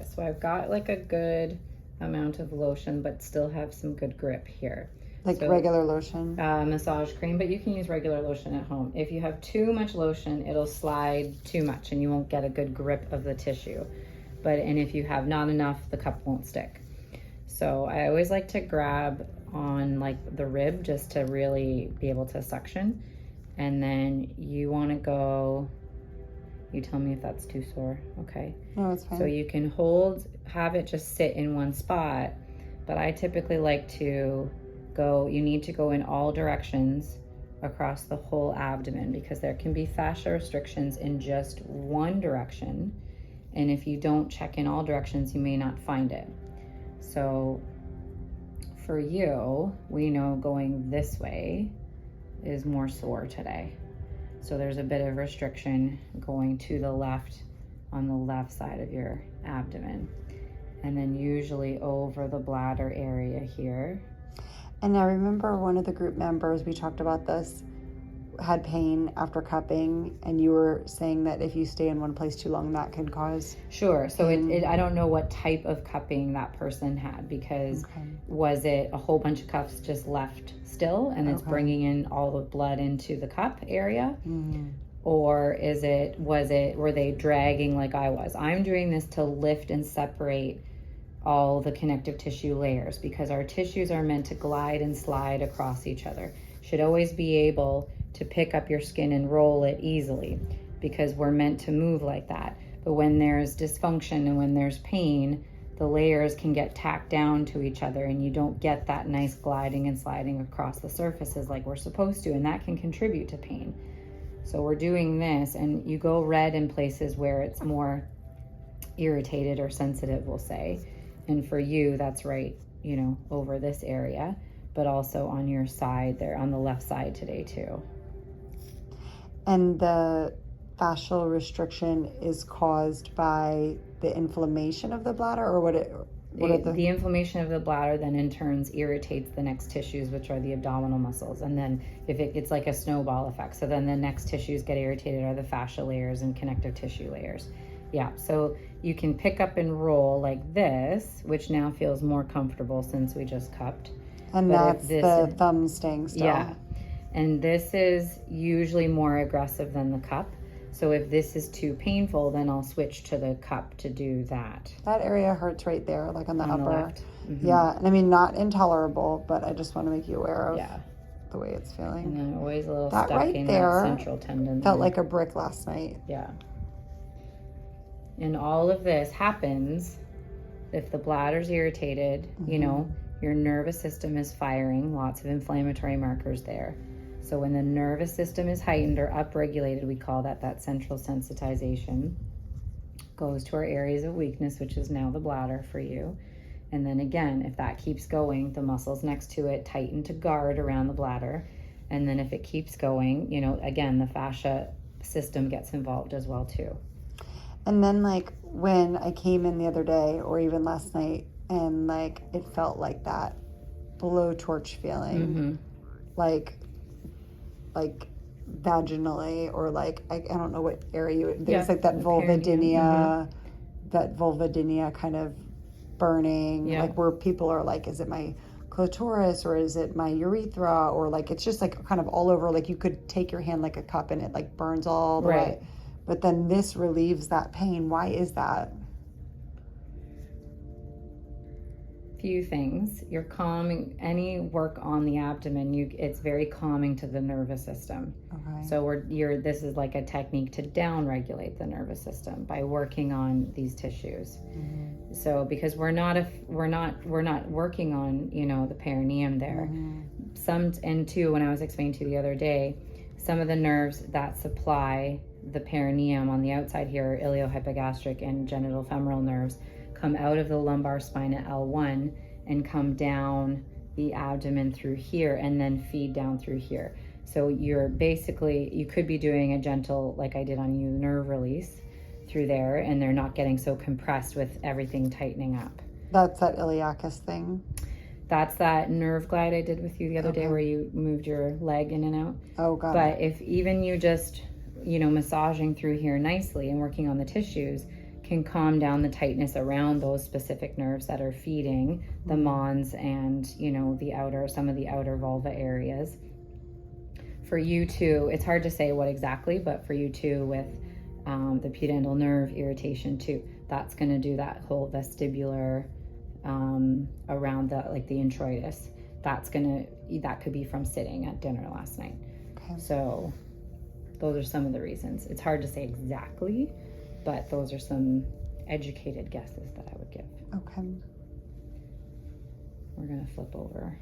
this. So I've got like a good amount of lotion, but still have some good grip here. Like regular lotion? Massage cream, but you can use regular lotion at home. If you have too much lotion, it'll slide too much and you won't get a good grip of the tissue. And if you have not enough, the cup won't stick. So I always like to grab on like the rib just to really be able to suction. And then you want to go, you tell me if that's too sore. Okay. No, it's fine. So you can have it just sit in one spot, but I typically like to you need to go in all directions across the whole abdomen because there can be fascia restrictions in just one direction. And if you don't check in all directions, you may not find it. So for you, we know going this way is more sore today. So there's a bit of restriction going to the left on the left side of your abdomen. And then usually over the bladder area here. And I remember one of the group members, we talked about this, had pain after cupping, and you were saying that if you stay in one place too long, that can cause... Sure. So I don't know what type of cupping that person had, because was it a whole bunch of cuffs just left still and it's bringing in all the blood into the cup area? Or were they dragging like I was? I'm doing this to lift and separate all the connective tissue layers because our tissues are meant to glide and slide across each other. Should always be able to pick up your skin and roll it easily because we're meant to move like that. But when there's dysfunction and when there's pain, the layers can get tacked down to each other and you don't get that nice gliding and sliding across the surfaces like we're supposed to, and that can contribute to pain. So we're doing this, and you go red in places where it's more irritated or sensitive, we'll say. And for you, that's right, over this area, but also on your side there, on the left side today too. And the fascial restriction is caused by the inflammation of the bladder, or the inflammation of the bladder then in turn irritates the next tissues, which are the abdominal muscles. And then it's like a snowball effect. So then the next tissues get irritated are the fascia layers and connective tissue layers. Yeah, so you can pick up and roll like this, which now feels more comfortable since we just cupped. And that's the thumb staying still. Yeah, and this is usually more aggressive than the cup. So if this is too painful, then I'll switch to the cup to do that. That area hurts right there, like on the upper. The left. Yeah, and I mean, not intolerable, but I just want to make you aware of the way it's feeling. And then always a little that stuck right in there that central tendon. Felt like a brick last night. Yeah. And all of this happens if the bladder's irritated, your nervous system is firing, lots of inflammatory markers there. So when the nervous system is heightened or upregulated, we call that central sensitization. Goes to our areas of weakness, which is now the bladder for you. And then again, if that keeps going, the muscles next to it tighten to guard around the bladder. And then if it keeps going, again, the fascia system gets involved as well too. And then like when I came in the other day or even last night and like it felt like that blowtorch feeling, like vaginally or like I don't know what area there's like that vulvodynia, that vulvodynia kind of burning, like where people are like, is it my clitoris or is it my urethra, or like it's just like kind of all over, like you could take your hand like a cup and it like burns all the way. But then this relieves that pain. Why is that? Few things. You're calming. Any work on the abdomen, it's very calming to the nervous system. Okay. So this is like a technique to down-regulate the nervous system by working on these tissues. So because we're not working on the perineum there. And two, when I was explaining to you the other day, some of the nerves that supply the perineum on the outside here, iliohypogastric and genitofemoral nerves, come out of the lumbar spine at L1 and come down the abdomen through here and then feed down through here. So you could be doing a gentle, like I did on you, nerve release through there, and they're not getting so compressed with everything tightening up. That's that iliacus thing? That's that nerve glide I did with you the other day where you moved your leg in and out. Oh, God. But if even you just, massaging through here nicely and working on the tissues can calm down the tightness around those specific nerves that are feeding the mons and, you know, some of the outer vulva areas. For you too, it's hard to say what exactly, but for you too, with the pudendal nerve irritation too, that's going to do that whole vestibular around the introitus. That could be from sitting at dinner last night. Okay. So those are some of the reasons. It's hard to say exactly, but those are some educated guesses that I would give. Okay. We're going to flip over.